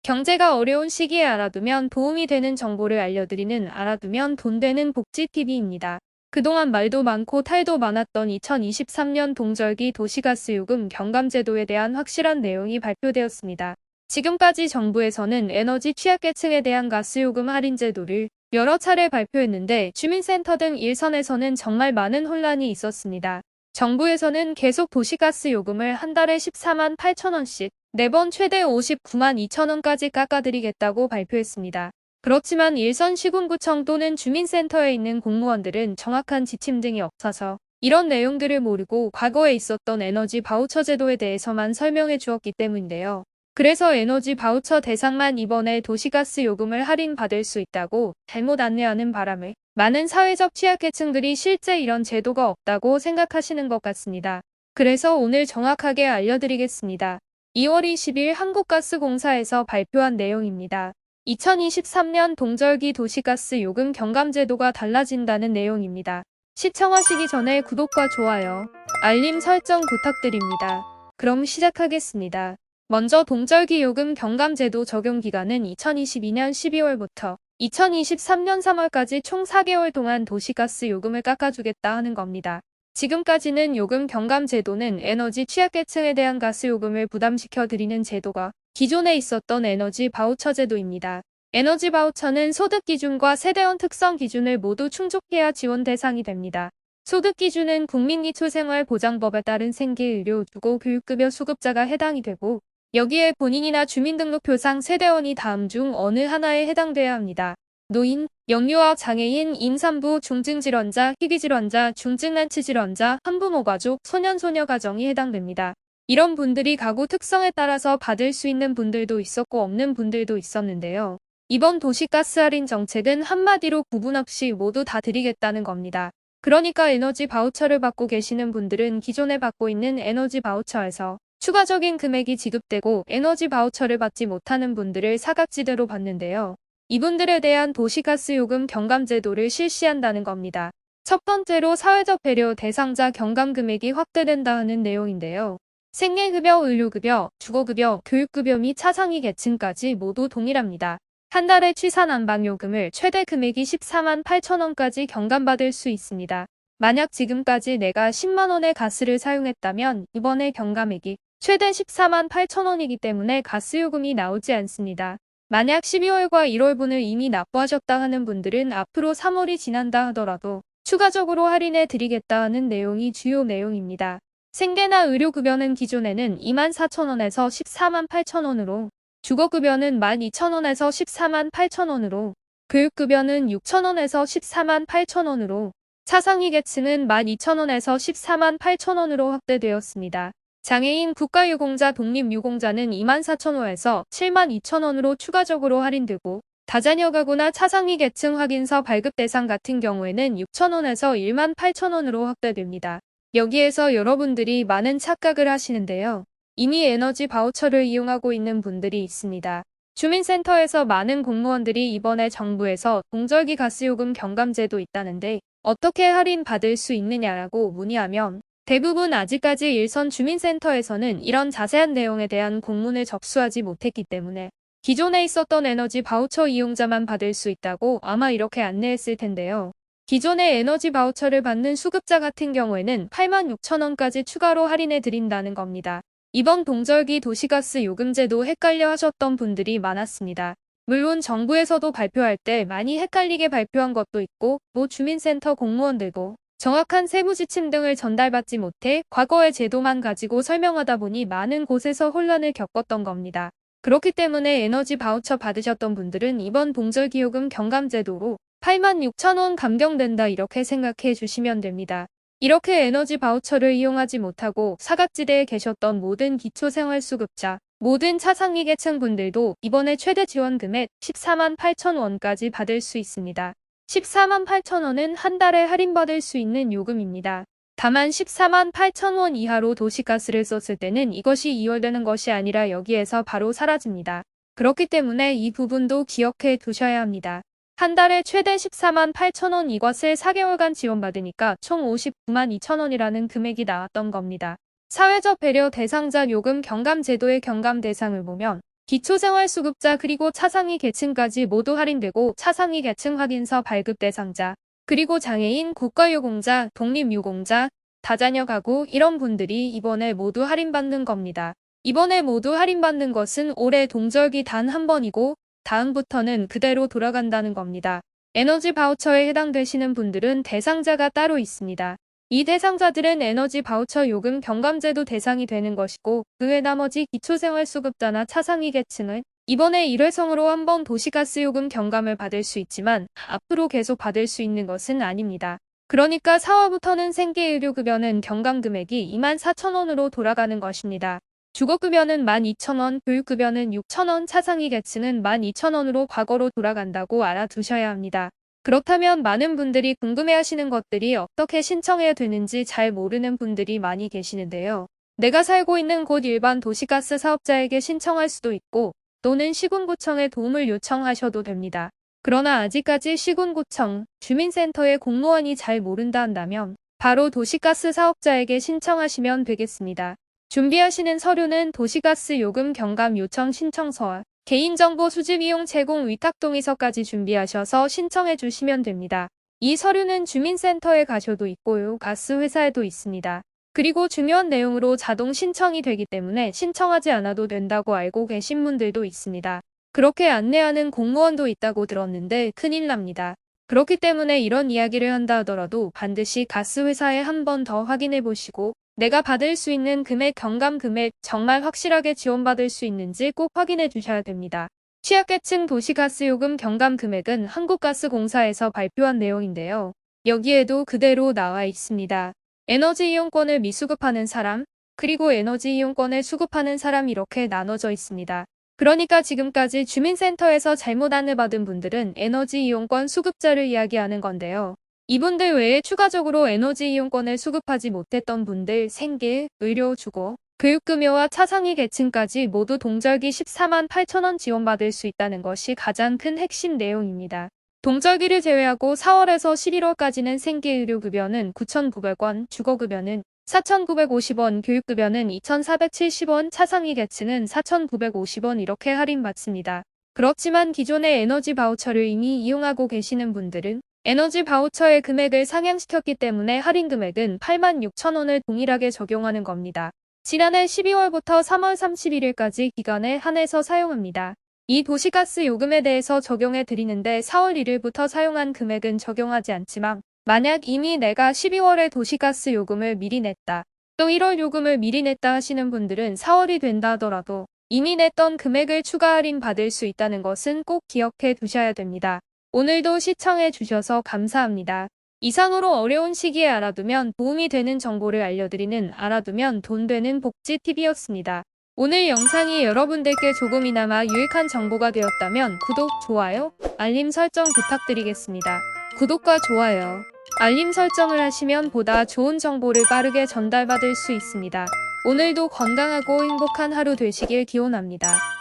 경제가 어려운 시기에 알아두면 도움이 되는 정보를 알려드리는 알아두면 돈 되는 복지TV입니다. 그동안 말도 많고 탈도 많았던 2023년 동절기 도시가스 요금 경감제도에 대한 확실한 내용이 발표되었습니다. 지금까지 정부에서는 에너지 취약계층에 대한 가스요금 할인 제도를 여러 차례 발표했는데 주민센터 등 일선에서는 정말 많은 혼란이 있었습니다. 정부에서는 계속 도시가스 요금을 한 달에 14만 8천 원씩, 4번 최대 59만 2천 원까지 깎아드리겠다고 발표했습니다. 그렇지만 일선 시군구청 또는 주민센터에 있는 공무원들은 정확한 지침 등이 없어서 이런 내용들을 모르고 과거에 있었던 에너지 바우처 제도에 대해서만 설명해 주었기 때문인데요. 그래서 에너지 바우처 대상만 이번에 도시가스 요금을 할인받을 수 있다고 잘못 안내하는 바람에 많은 사회적 취약계층들이 실제 이런 제도가 없다고 생각하시는 것 같습니다. 그래서 오늘 정확하게 알려드리겠습니다. 2월 20일 한국가스공사에서 발표한 내용입니다. 2023년 동절기 도시가스 요금 경감제도가 달라진다는 내용입니다. 시청하시기 전에 구독과 좋아요, 알림 설정 부탁드립니다. 그럼 시작하겠습니다. 먼저 동절기 요금 경감제도 적용 기간은 2022년 12월부터 2023년 3월까지 총 4개월 동안 도시가스 요금을 깎아주겠다 하는 겁니다. 지금까지는 요금 경감제도는 에너지 취약계층에 대한 가스요금을 부담시켜 드리는 제도가 기존에 있었던 에너지 바우처 제도입니다. 에너지 바우처는 소득 기준과 세대원 특성 기준을 모두 충족해야 지원 대상이 됩니다. 소득 기준은 국민기초생활보장법에 따른 생계의료, 주거, 교육급여 수급자가 해당이 되고 여기에 본인이나 주민등록표상 세대원이 다음 중 어느 하나에 해당돼야 합니다. 노인, 영유아, 장애인, 임산부, 중증질환자, 희귀질환자, 중증난치질환자, 한부모 가족, 소년소녀 가정이 해당됩니다. 이런 분들이 가구 특성에 따라서 받을 수 있는 분들도 있었고 없는 분들도 있었는데요. 이번 도시가스 할인 정책은 한마디로 구분 없이 모두 다 드리겠다는 겁니다. 그러니까 에너지 바우처를 받고 계시는 분들은 기존에 받고 있는 에너지 바우처에서 추가적인 금액이 지급되고 에너지 바우처를 받지 못하는 분들을 사각지대로 받는데요. 이분들에 대한 도시가스 요금 경감제도를 실시한다는 겁니다. 첫 번째로 사회적 배려 대상자 경감 금액이 확대된다 하는 내용인데요. 생계급여, 의료급여, 주거급여, 교육급여 및 차상위 계층까지 모두 동일합니다. 한 달에 취사난방요금을 최대 금액이 14만 8천 원까지 경감받을 수 있습니다. 만약 지금까지 내가 10만 원의 가스를 사용했다면 이번에 경감액이 최대 14만 8천 원이기 때문에 가스요금이 나오지 않습니다. 만약 12월과 1월분을 이미 납부하셨다 하는 분들은 앞으로 3월이 지난다 하더라도 추가적으로 할인해 드리겠다 하는 내용이 주요 내용입니다. 생계나 의료급여는 기존에는 2만 4천 원에서 14만 8천 원으로, 주거급여는 12,000원에서 14만 8천 원으로, 교육급여는 6천 원에서 14만 8천 원으로, 차상위 계층은 12,000원에서 14만 8천 원으로 확대되었습니다. 장애인, 국가유공자, 독립유공자는 24,000원에서 72,000원으로 추가적으로 할인되고 다자녀 가구나 차상위 계층 확인서 발급 대상 같은 경우에는 6,000원에서 1만 8,000원으로 확대됩니다. 여기에서 여러분들이 많은 착각을 하시는데요. 이미 에너지 바우처를 이용하고 있는 분들이 있습니다. 주민센터에서 많은 공무원들이 이번에 정부에서 동절기 가스요금 경감제도 있다는데 어떻게 할인 받을 수 있느냐라고 문의하면 대부분 아직까지 일선 주민센터에서는 이런 자세한 내용에 대한 공문을 접수하지 못했기 때문에 기존에 있었던 에너지 바우처 이용자만 받을 수 있다고 아마 이렇게 안내했을 텐데요. 기존에 에너지 바우처를 받는 수급자 같은 경우에는 8만 6천 원까지 추가로 할인해 드린다는 겁니다. 이번 동절기 도시가스 요금제도 헷갈려 하셨던 분들이 많았습니다. 물론 정부에서도 발표할 때 많이 헷갈리게 발표한 것도 있고 주민센터 공무원들도 정확한 세부 지침 등을 전달받지 못해 과거의 제도만 가지고 설명하다 보니 많은 곳에서 혼란을 겪었던 겁니다. 그렇기 때문에 에너지 바우처 받으셨던 분들은 이번 동절기요금 경감제도로 8만 6천 원 감경된다 이렇게 생각해 주시면 됩니다. 이렇게 에너지 바우처를 이용하지 못하고 사각지대에 계셨던 모든 기초생활수급자, 모든 차상위 계층 분들도 이번에 최대 지원 금액 14만 8천 원까지 받을 수 있습니다. 14만 8천 원은 한 달에 할인받을 수 있는 요금입니다. 다만 14만 8천 원 이하로 도시가스를 썼을 때는 이것이 이월되는 것이 아니라 여기에서 바로 사라집니다. 그렇기 때문에 이 부분도 기억해 두셔야 합니다. 한 달에 최대 14만 8천 원 이것을 4개월간 지원받으니까 총 59만 2천 원이라는 금액이 나왔던 겁니다. 사회적 배려 대상자 요금 경감 제도의 경감 대상을 보면 기초생활수급자 그리고 차상위 계층까지 모두 할인되고 차상위 계층 확인서 발급 대상자, 그리고 장애인, 국가유공자, 독립유공자, 다자녀 가구 이런 분들이 이번에 모두 할인받는 겁니다. 이번에 모두 할인받는 것은 올해 동절기 단 한 번이고 다음부터는 그대로 돌아간다는 겁니다. 에너지 바우처에 해당되시는 분들은 대상자가 따로 있습니다. 이 대상자들은 에너지 바우처 요금 경감제도 대상이 되는 것이고 그 외 나머지 기초생활수급자나 차상위 계층은 이번에 1회성으로 한번 도시가스 요금 경감을 받을 수 있지만 앞으로 계속 받을 수 있는 것은 아닙니다. 그러니까 4월부터는 생계의료급여는 경감 금액이 24,000원으로 돌아가는 것입니다. 주거급여는 12,000원, 교육급여는 6,000원, 차상위 계층은 12,000원으로 과거로 돌아간다고 알아두셔야 합니다. 그렇다면 많은 분들이 궁금해하시는 것들이 어떻게 신청해야 되는지 잘 모르는 분들이 많이 계시는데요. 내가 살고 있는 곳 일반 도시가스 사업자에게 신청할 수도 있고 또는 시군구청에 도움을 요청하셔도 됩니다. 그러나 아직까지 시군구청, 주민센터의 공무원이 잘 모른다 한다면 바로 도시가스 사업자에게 신청하시면 되겠습니다. 준비하시는 서류는 도시가스 요금 경감 요청 신청서와 개인정보 수집 이용 제공 위탁 동의서까지 준비하셔서 신청해 주시면 됩니다. 이 서류는 주민센터에 가셔도 있고요. 가스 회사에도 있습니다. 그리고 중요한 내용으로 자동 신청이 되기 때문에 신청하지 않아도 된다고 알고 계신 분들도 있습니다. 그렇게 안내하는 공무원도 있다고 들었는데 큰일 납니다. 그렇기 때문에 이런 이야기를 한다 하더라도 반드시 가스 회사에 한 번 더 확인해 보시고 내가 받을 수 있는 금액, 경감 금액 정말 확실하게 지원받을 수 있는지 꼭 확인해 주셔야 됩니다. 취약계층 도시가스 요금 경감 금액은 한국가스공사에서 발표한 내용인데요. 여기에도 그대로 나와 있습니다. 에너지 이용권을 미수급하는 사람, 그리고 에너지 이용권을 수급하는 사람 이렇게 나눠져 있습니다. 그러니까 지금까지 주민센터에서 잘못 안내받은 분들은 에너지 이용권 수급자를 이야기하는 건데요. 이분들 외에 추가적으로 에너지 이용권을 수급하지 못했던 분들 생계, 의료, 주거, 교육급여와 차상위 계층까지 모두 동절기 14만 8천원 지원받을 수 있다는 것이 가장 큰 핵심 내용입니다. 동절기를 제외하고 4월에서 11월까지는 생계의료급여는 9,900원, 주거급여는 4,950원, 교육급여는 2,470원, 차상위 계층은 4,950원 이렇게 할인받습니다. 그렇지만 기존의 에너지 바우처를 이미 이용하고 계시는 분들은 에너지 바우처의 금액을 상향시켰기 때문에 할인 금액은 86,000원을 동일하게 적용하는 겁니다. 지난해 12월부터 3월 31일까지 기간에 한해서 사용합니다. 이 도시가스 요금에 대해서 적용해 드리는데 4월 1일부터 사용한 금액은 적용하지 않지만 만약 이미 내가 12월에 도시가스 요금을 미리 냈다, 또 1월 요금을 미리 냈다 하시는 분들은 4월이 된다 하더라도 이미 냈던 금액을 추가 할인 받을 수 있다는 것은 꼭 기억해 두셔야 됩니다. 오늘도 시청해 주셔서 감사합니다. 이상으로 어려운 시기에 알아두면 도움이 되는 정보를 알려드리는 알아두면 돈 되는 복지TV였습니다. 오늘 영상이 여러분들께 조금이나마 유익한 정보가 되었다면 구독, 좋아요, 알림 설정 부탁드리겠습니다. 구독과 좋아요, 알림 설정을 하시면 보다 좋은 정보를 빠르게 전달받을 수 있습니다. 오늘도 건강하고 행복한 하루 되시길 기원합니다.